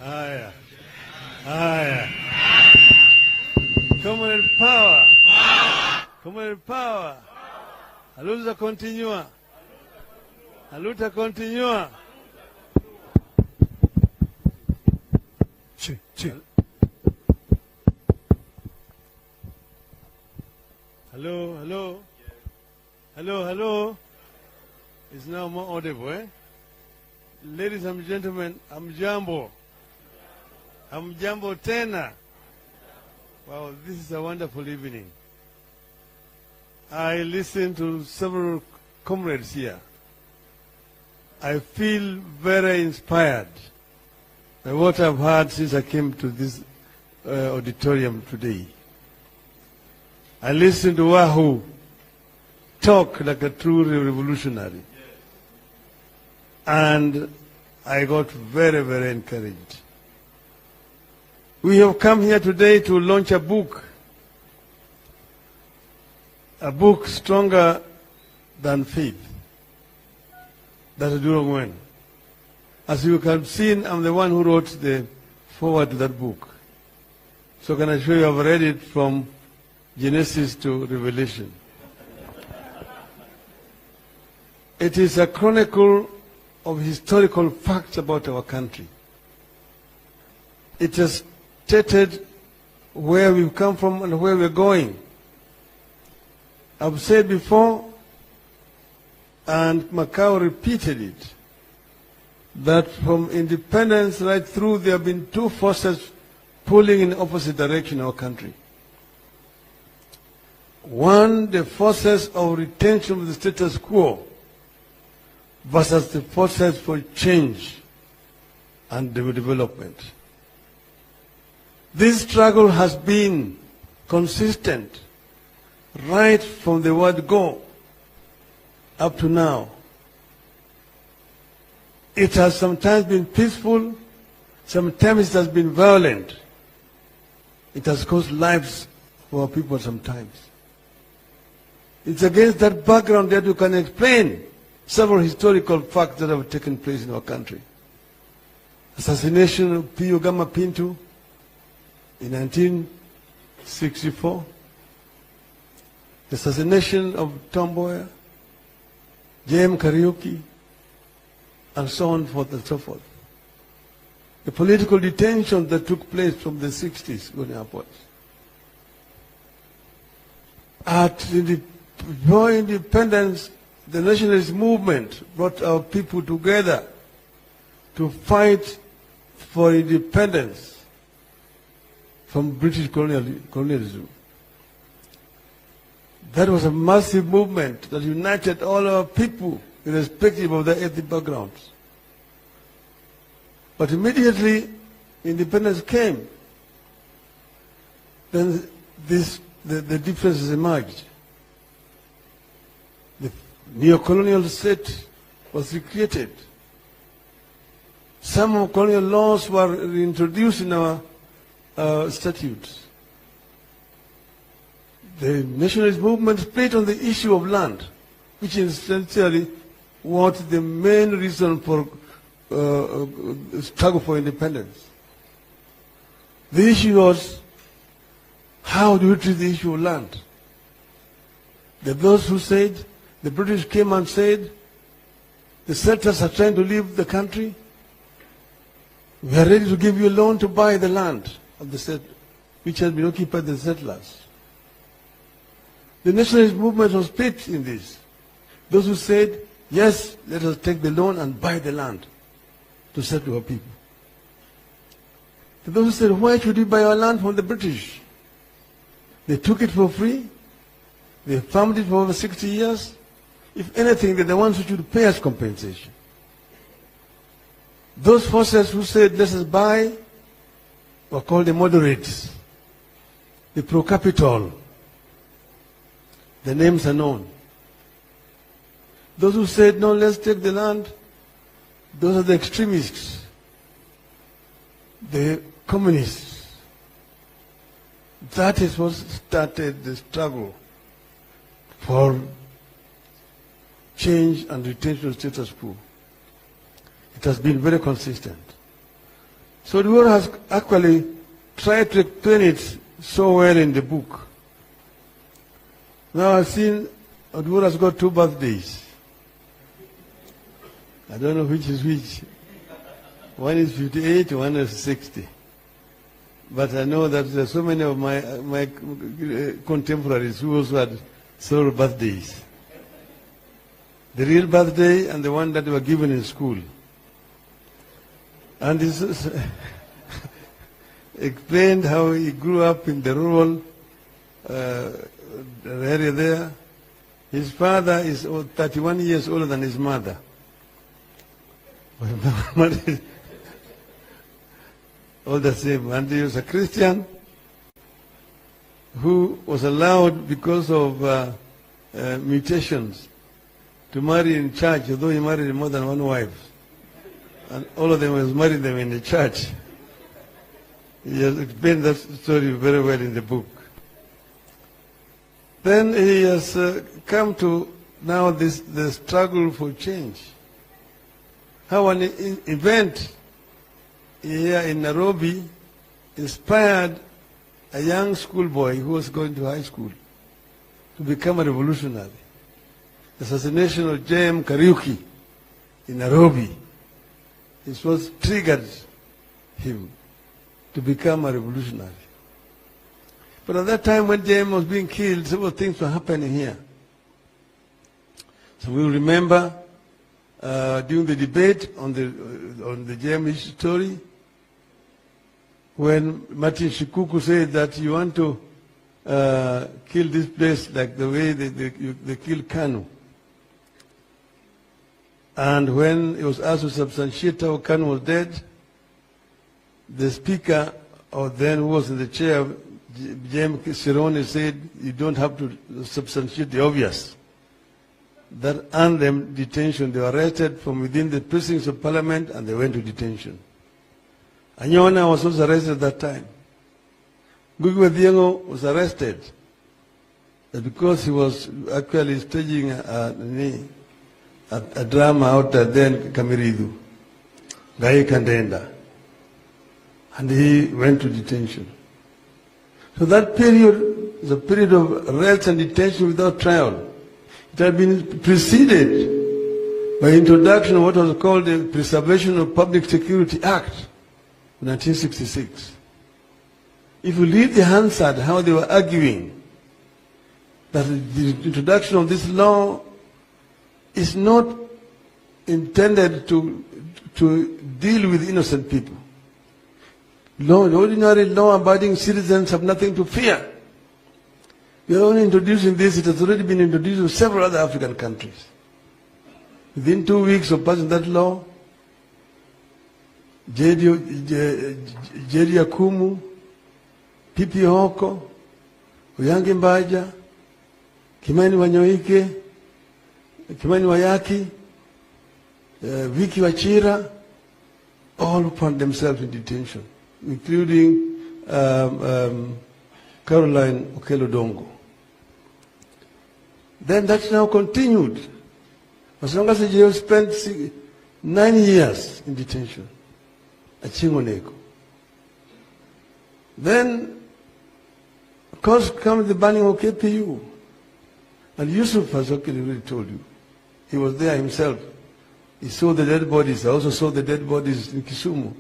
Haya, haya, comrade power, comrade power. Haluta continua, haluta continua. Hello, hello, hello, hello. It's now more audible, eh? Ladies and gentlemen, Amjambo. Amjambo tena. Wow, this is a wonderful evening. I listened to several comrades here. I feel very inspired by what I've heard since I came to this auditorium today. I listened to Wahoo talk like a true revolutionary. And I got very, very encouraged. We have come here today to launch a book stronger than faith. That's Oduor Ongwen. As you can see, I'm the one who wrote the foreword to that book. So can I show you, I've read it from Genesis to Revelation. It is a chronicle of historical facts about our country. It has stated where we've come from and where we're going. I've said before, and Macau repeated it, that from independence right through there have been two forces pulling in opposite direction in our country. One, the forces of retention of the status quo versus the forces for change and development. This struggle has been consistent right from the word go up to now. It has sometimes been peaceful, sometimes it has been violent. It has cost lives for our people sometimes. It's against that background that you can explain several historical facts that have taken place in our country. Assassination of P. Ogama Pinto in 1964. The assassination of Tom Mboya, J.M. Kariuki, and so on forth and so forth. The political detention that took place from the 60s going upwards. At the independence, the nationalist movement brought our people together to fight for independence from British colonialism. That was a massive movement that united all our people, irrespective of their ethnic backgrounds. But immediately independence came, then the differences emerged. The neo-colonial state was recreated. Some colonial laws were reintroduced in our statutes. The nationalist movement split on the issue of land, which is essentially what the main reason for struggle for independence. The issue was, how do we treat the issue of land? There are those who said, the British came and said, the settlers are trying to leave the country. We are ready to give you a loan to buy the land of the settlers, which has been occupied by the settlers. The nationalist movement was split in this. Those who said, yes, let us take the loan and buy the land to settle our people. Those who said, why should we buy our land from the British? They took it for free. They farmed it for over 60 years. If anything, they're the ones who should pay us compensation. Those forces who said, let us buy, were called the moderates, the pro-capital. The names are known. Those who said, no, let's take the land, those are the extremists, the communists. That is what started the struggle for change and retention of status quo. It has been very consistent. So Oduor has actually tried to explain it so well in the book. Now I've seen Oduor has got 2 birthdays. I don't know which is which. One is 58, one is 60. But I know that there are so many of my contemporaries who also had several birthdays. The real birthday and the one that were given in school. And he explained how he grew up in the rural area there. His father is 31 years older than his mother. All the same. And he was a Christian who was allowed, because of mutations, to marry in church, although he married more than one wife. And all of them was married them in the church. He has explained that story very well in the book. Then he has come to now the struggle for change. How an event here in Nairobi inspired a young schoolboy who was going to high school to become a revolutionary. The assassination of J.M. Kariuki in Nairobi. This was triggered him to become a revolutionary. But at that time when J.M. was being killed, several things were happening here. So we remember during the debate on the J.M. story, when Martin Shikuku said that you want to kill this place like the way they killed Kanu. And when it was asked to substantiate how Kanu was dead, the speaker, or then who was in the chair, James Sironi, said, you don't have to substantiate the obvious. That earned them detention. They were arrested from within the precincts of Parliament and they went to detention. Anyona was also arrested at that time. Gugu Thieng'o was arrested because he was actually staging a drama out there in Kamiridu, Gai Kandenda. And he went to detention. So that period is a period of arrest and detention without trial. It had been preceded by introduction of what was called the Preservation of Public Security Act of 1966. If you read the Hansard, how they were arguing that the introduction of this law is not intended to deal with innocent people. Ordinary law-abiding citizens have nothing to fear. We are only introducing this. It has already been introduced in several other African countries. Within 2 weeks of passing that law, Jedi Akumu, Pipi Hoko, Uyangi Mbaja, Kimani Wanyoike, Kimani Wayaki, Viki Wachira, all found themselves in detention, including Caroline Okello-Dongo. Then that's now continued. As long as the jail spent 9 years in detention at Chingoneko. Then, of course, comes the banning of KPU. And Yusuf has already told you. He was there himself. He saw the dead bodies. I also saw the dead bodies in Kisumu.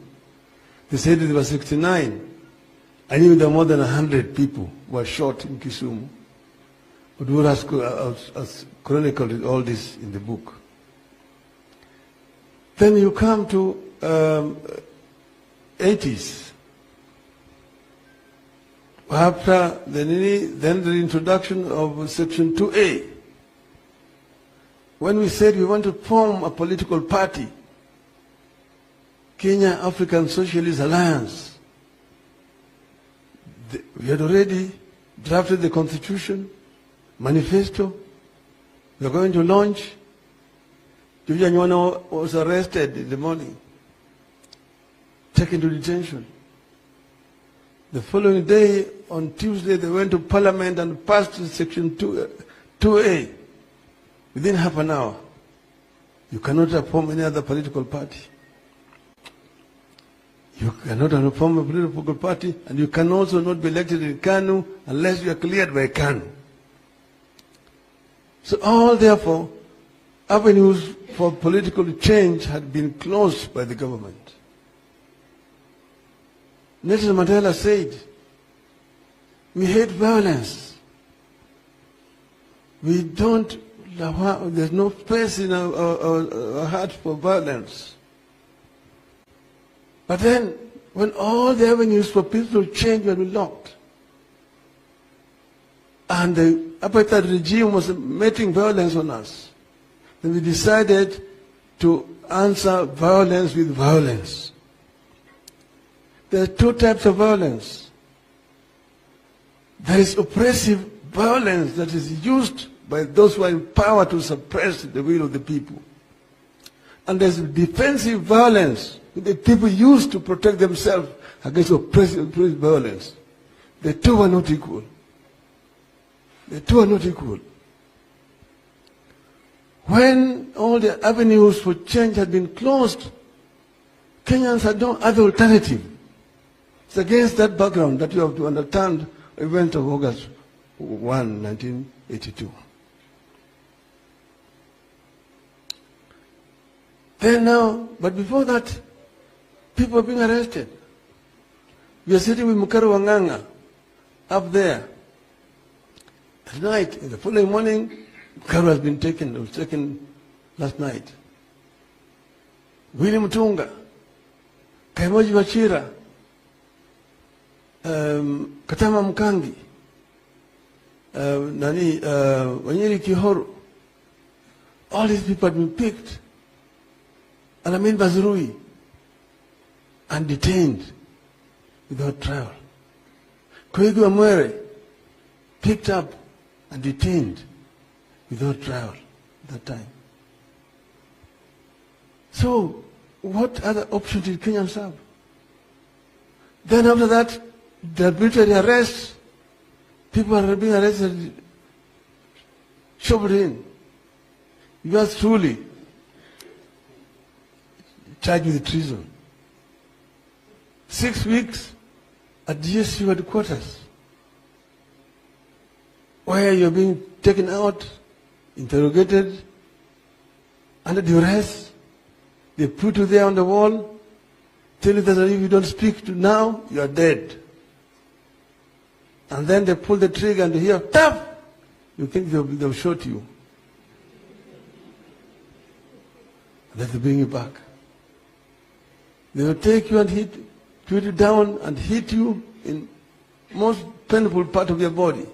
They said there were 69. I knew there were more than 100 people were shot in Kisumu. Oduor has chronicled all this in the book. Then you come to 80s. After then the introduction of Section 2A. When we said we want to form a political party, Kenya African Socialist Alliance, we had already drafted the constitution, manifesto. We are going to launch. Juja Nywana was arrested in the morning, taken to detention. The following day, on Tuesday, they went to Parliament and passed Section 2A. Within half an hour, you cannot form any other political party. You cannot form a political party, and you can also not be elected in KANU unless you are cleared by KANU. So all, therefore, avenues for political change had been closed by the government. Nelson Mandela said, we hate violence. We don't, there's no space in our heart for violence. But then, when all the avenues for peaceful change were locked, and the apartheid regime was making violence on us, then we decided to answer violence with violence. There are two types of violence. There is oppressive violence that is used by those who are in power to suppress the will of the people. And there's defensive violence that the people use to protect themselves against oppressive violence. The two are not equal. The two are not equal. When all the avenues for change had been closed, Kenyans had no other alternative. It's against that background that you have to understand the event of August 1, 1982. Then now, but before that, people are being arrested. We are sitting with Mukaro Wanganga up there. At night, in the following morning, Mukaro has been taken. It was taken last night. William Tunga, Kaimoji Wachira, Katama Mkangi, Wanyiri Kihoru. All these people have been picked. Alamin Bazurui, and detained without trial. Kwegu Amwere, picked up and detained without trial at that time. So, what other option did Kenyans have? Then after that, the arbitrary arrests, people are being arrested, shoved in. Yours truly, charged with treason. 6 weeks at GSU headquarters, where you're being taken out, interrogated, under duress. They put you there on the wall, tell you that if you don't speak to now, you are dead. And then they pull the trigger and you hear, tap! You think they'll shoot you. And then they bring you back. They will take you and put you down and hit you in most painful part of your body.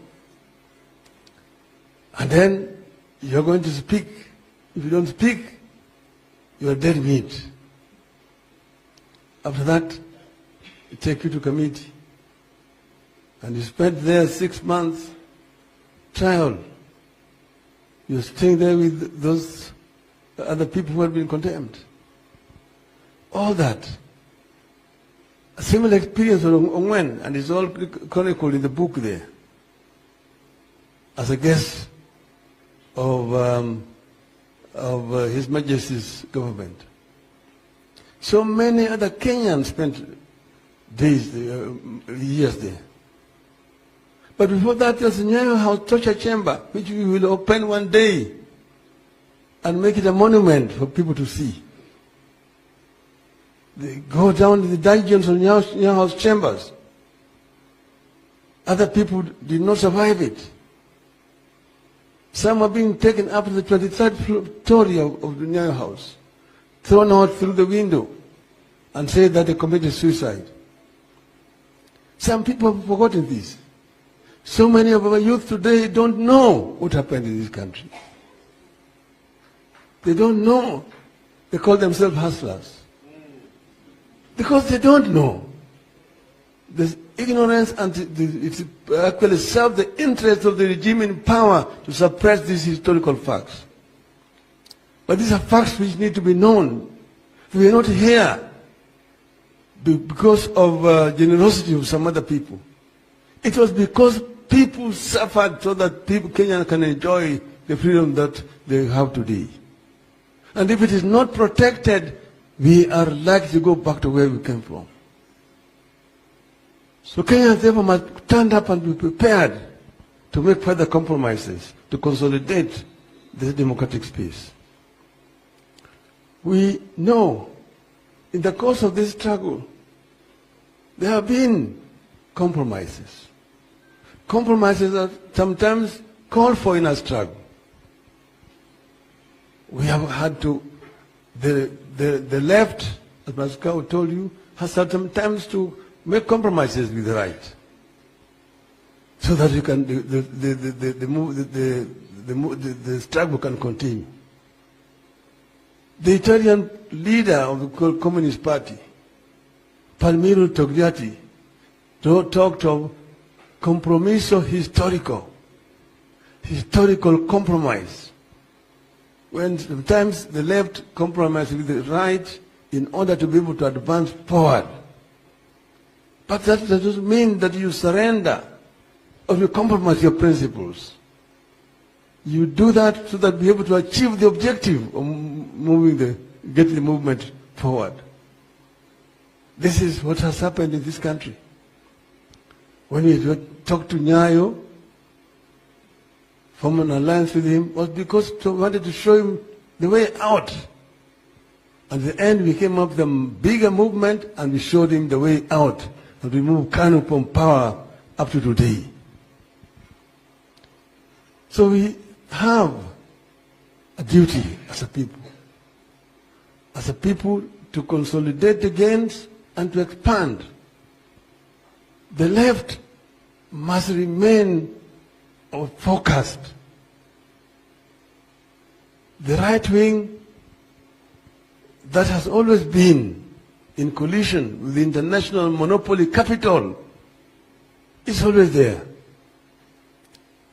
And then you're going to speak. If you don't speak, you are dead meat. After that, they take you to committee. And you spend there 6 months trial. You're staying there with those other people who have been condemned. All that. A similar experience of Ongwen, and it's all chronicled in the book there, as a guest of His Majesty's government. So many other Kenyans spent days, years there. But before that, there's a Nyayo House torture chamber, which we will open one day and make it a monument for people to see. They go down to the dungeons of Nyayo House chambers. Other people did not survive it. Some are being taken up to the 23rd story of the Nyayo House, thrown out through the window, and said that they committed suicide. Some people have forgotten this. So many of our youth today don't know what happened in this country. They don't know. They call themselves hustlers. Because they don't know. There's ignorance, and it actually serves the interests of the regime in power to suppress these historical facts. But these are facts which need to be known. We are not here because of generosity of some other people. It was because people suffered so that Kenyans can enjoy the freedom that they have today. And if it is not protected, we are likely to go back to where we came from. So Kenya therefore must stand up and be prepared to make further compromises, to consolidate this democratic space. We know in the course of this struggle, there have been compromises. Compromises are sometimes called for in a struggle. We have had to, the left, as Pascal told you, has sometimes to make compromises with the right, so that you can the struggle can continue. The Italian leader of the Communist Party, Palmiro Togliatti, talked of compromiso historical compromise, when sometimes the left compromises with the right in order to be able to advance forward. But that doesn't mean that you surrender or you compromise your principles. You do that so that you're able to achieve the objective of getting the movement forward. This is what has happened in this country. When we talked to Nyayo, formed an alliance with him, was because we wanted to show him the way out. At the end, we came up with a bigger movement and we showed him the way out. And we moved Kanu from power up to today. So we have a duty as a people to consolidate the gains and to expand. The left must remain focused. The right wing that has always been in collision with the international monopoly capital is always there.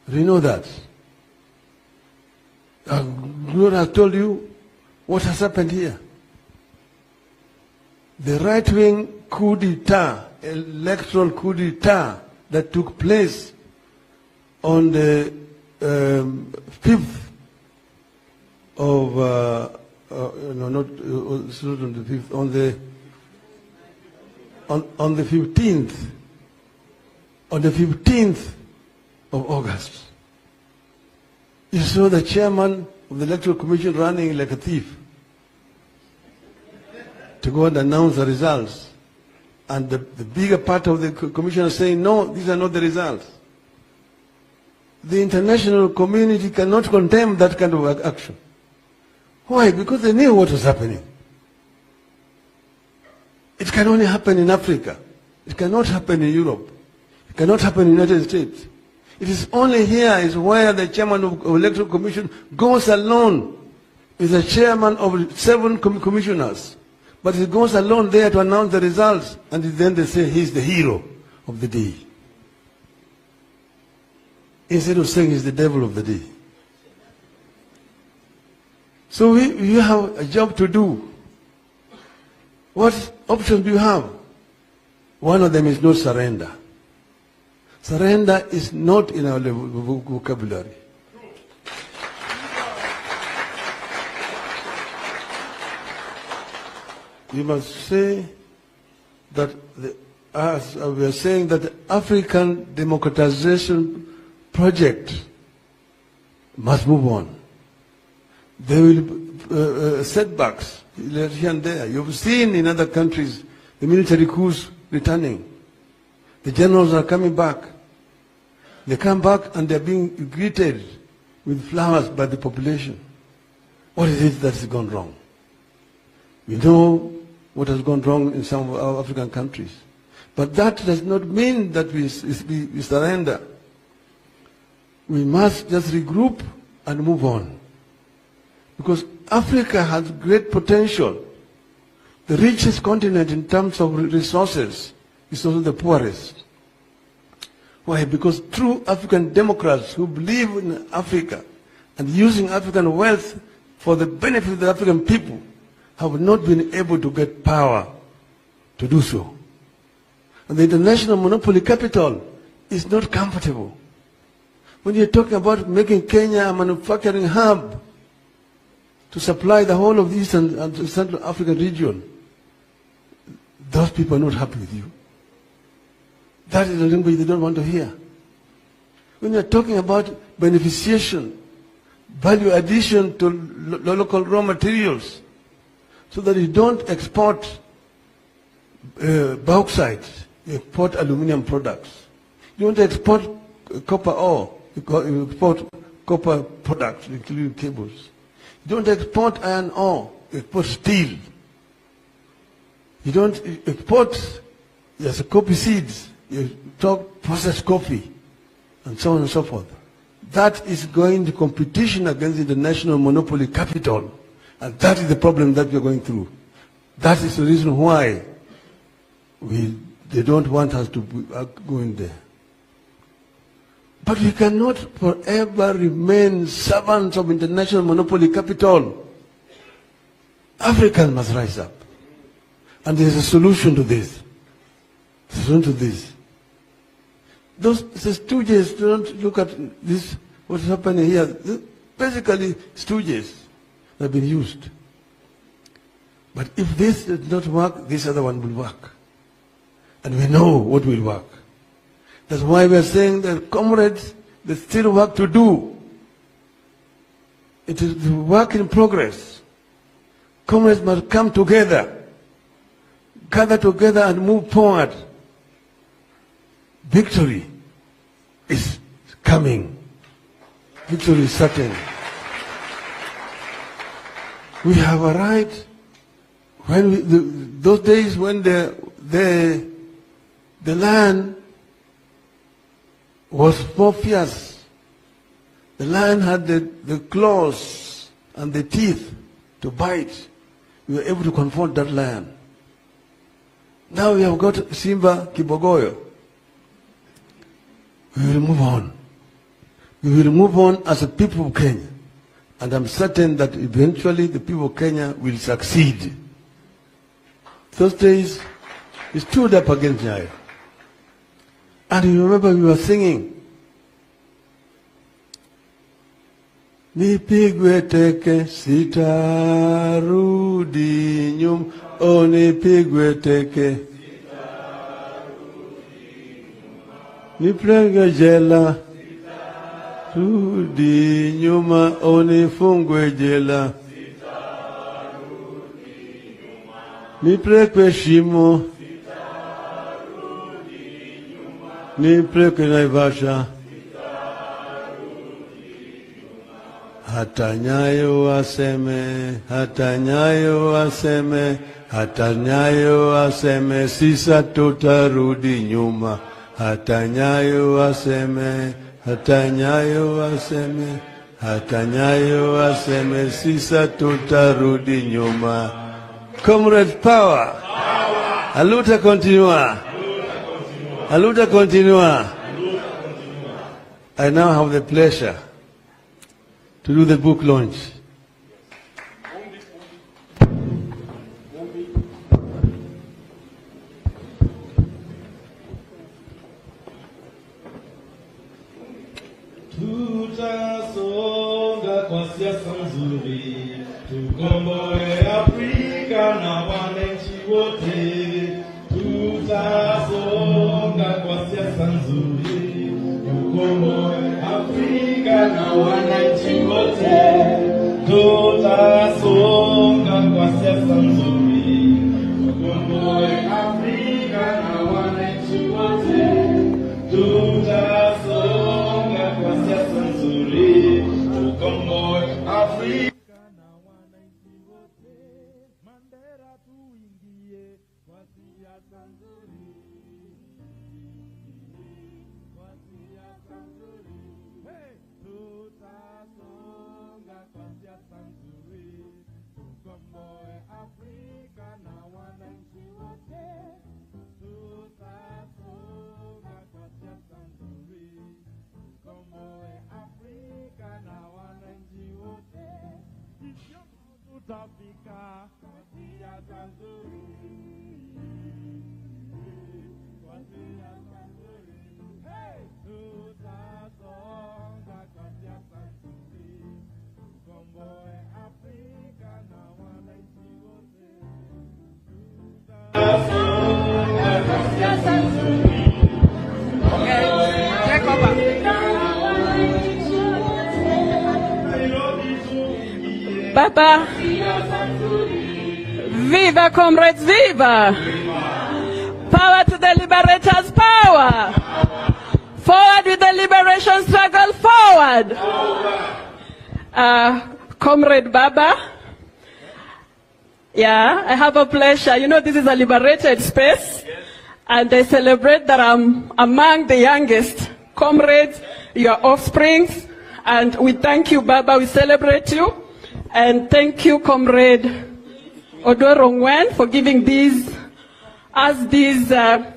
We know that. Lord has told you what has happened here. The right-wing coup d'etat, electoral coup d'etat that took place on the 5th of, it's not on the 5th, on the 15th of August. You saw the chairman of the Electoral Commission running like a thief to go and announce the results. And the bigger part of the commission saying, no, these are not the results. The international community cannot condemn that kind of action. Why? Because they knew what was happening. It can only happen in Africa. It cannot happen in Europe. It cannot happen in the United States. It is only here is where the chairman of the Electoral Commission goes alone. Is the chairman of 7 commissioners. But he goes alone there to announce the results. And then they say he's the hero of the day. Instead of saying he's the devil of the day. So we have a job to do. What options do you have? One of them is not surrender. Surrender is not in our vocabulary. We must say that, as we are saying, that the African democratization project must move on. There will be setbacks here and there. You've seen in other countries the military coups returning. The generals are coming back. They come back and they're being greeted with flowers by the population. What is it that has gone wrong? We know what has gone wrong in some of our African countries. But that does not mean that we surrender. We must just regroup and move on. Because Africa has great potential. The richest continent in terms of resources is also the poorest. Why? Because true African democrats who believe in Africa and using African wealth for the benefit of the African people have not been able to get power to do so. And the international monopoly capital is not comfortable. When you're talking about making Kenya a manufacturing hub to supply the whole of the Eastern and Central African region, those people are not happy with you. That is the language they don't want to hear. When you're talking about beneficiation, value addition to local raw materials, so that you don't export bauxite, you export aluminum products. You don't export copper ore, you export copper products, including cables. You don't export iron ore, you export steel. You don't export coffee seeds, you talk processed coffee, and so on and so forth. That is going to competition against international monopoly capital. And that is the problem that we are going through. That is the reason why they don't want us to go in there. But we cannot forever remain servants of international monopoly capital. Africans must rise up. And there is a solution to this. Those stooges don't look at this, what's happening here. Basically, stooges have been used. But if this does not work, this other one will work. And we know what will work. That's why we are saying that, comrades, there's still work to do. It is work in progress. Comrades must come together, gather together and move forward. Victory is coming. Victory is certain. We have arrived when those days when the land was more fierce. The lion had the claws and the teeth to bite. We were able to confront that lion. Now we have got Simba Kibogoyo. We will move on. We will move on as a people of Kenya. And I'm certain that eventually the people of Kenya will succeed. Those days, we stood up against Nyayo. And you remember we were singing, Nipigwe teke sitarudi nyuma, oh nipigwe teke nipigwe jela rudi nyuma, oh nifungwe jela nipelekwe shimo nipelekwe Naivasha. Hata Nyayo waseme, hata Nyayo waseme, hata Nyayo waseme, sisa tutarudi nyuma. Hata Nyayo waseme, hata Nyayo waseme, hata Nyayo waseme, sisa tutarudi nyuma. Comrade power. A luta continua. A luta continua. I now have the pleasure to do the book launch. Tutasonga kwa siasa nzuri, tukomboe Afrika na wananchi wote. Tutasonga kwa siasa nzuri, tukomboe Afrika na wananchi wote. Tutasonga kwa siasa nzuri, tukomboe Afrika na wananchi wote. Tutasonga kwa siasa nzuri, tukomboe Afrika na wananchi wote. Mandera tuingie kwa siasa nzuri, kwa siasa nzuri. Hey! Tutasonga kwa siasa nzuri, tukomboe Afrika na wananchi wote. Tutasonga kwa siasa nzuri, tukomboe Afrika na wananchi wote. Hivyo tutafika kwa siasa nzuri, kwa siasa nzuri. Hey! Tutasonga kwa siasa nzuri, tukomboe Afrika na wananchi wote. Tutasonga kwa siasa nzuri, Baba. Viva, comrades, viva! Power to the liberators, power! Forward with the liberation struggle, forward! Comrade Baba, yeah, I have a pleasure. You know, this is a liberated space, and I celebrate that I'm among the youngest comrades, your offsprings, and we thank you, Baba, we celebrate you, and thank you, Comrade Oduor Ongwen, for giving us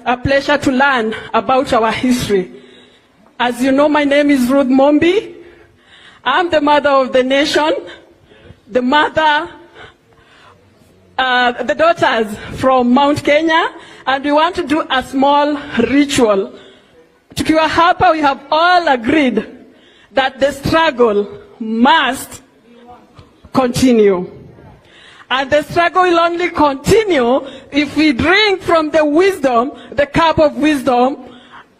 a pleasure to learn about our history. As you know, my name is Ruth Mombi. I'm the mother of the nation, the daughters from Mount Kenya, and we want to do a small ritual. Tukiwa hapa, we have all agreed that the struggle must continue. And the struggle will only continue if we drink from the wisdom, the cup of wisdom,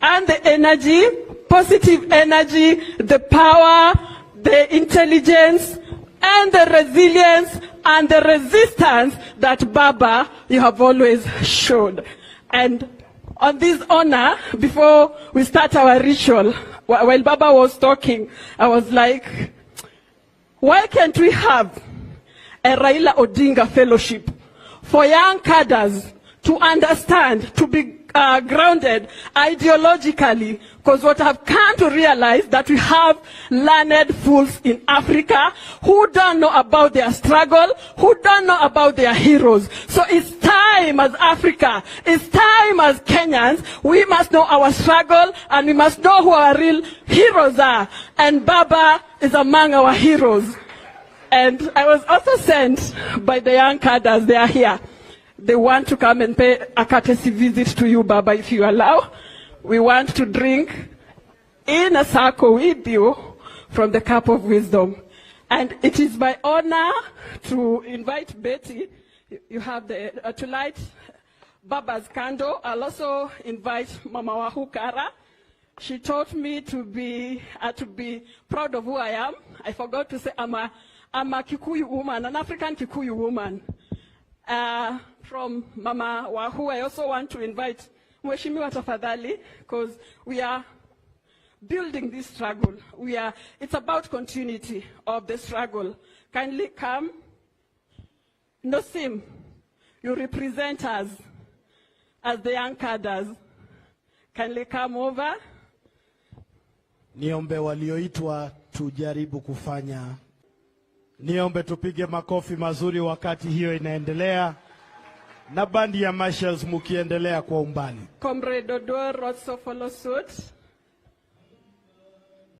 and the energy, positive energy, the power, the intelligence, and the resilience, and the resistance that Baba, you have always showed. And on this honor, before we start our ritual, while Baba was talking, I was like, why can't we have a Raila Odinga fellowship for young cadres to understand, to be grounded ideologically, because what I've come to realize that we have learned fools in Africa who don't know about their struggle, who don't know about their heroes. So it's time as Africa, it's time as Kenyans, we must know our struggle and we must know who our real heroes are. And Baba is among our heroes. And I was also sent by the young cadres, they are here. They want to come and pay a courtesy visit to you, Baba, if you allow. We want to drink in a circle with you from the cup of wisdom. And it is my honor to invite Betty. You have to light Baba's candle. I'll also invite Mama Wahukara. She taught me to be proud of who I am. I forgot to say I'm a Kikuyu woman, an African Kikuyu woman. From Mama Wahu, I also want to invite Mheshimiwa Tafadhali, because we are building this struggle. It's about continuity of the struggle. Kindly come. Nosim, you represent us as the young cadres. Kindly come over. Niombe walioitwa tujaribu kufanya. Niombe tupige makofi mazuri wakati hiyo inaendelea. Na bandi ya marshals mukiendelea kwa umbali. Comrade Oduor also follow suit.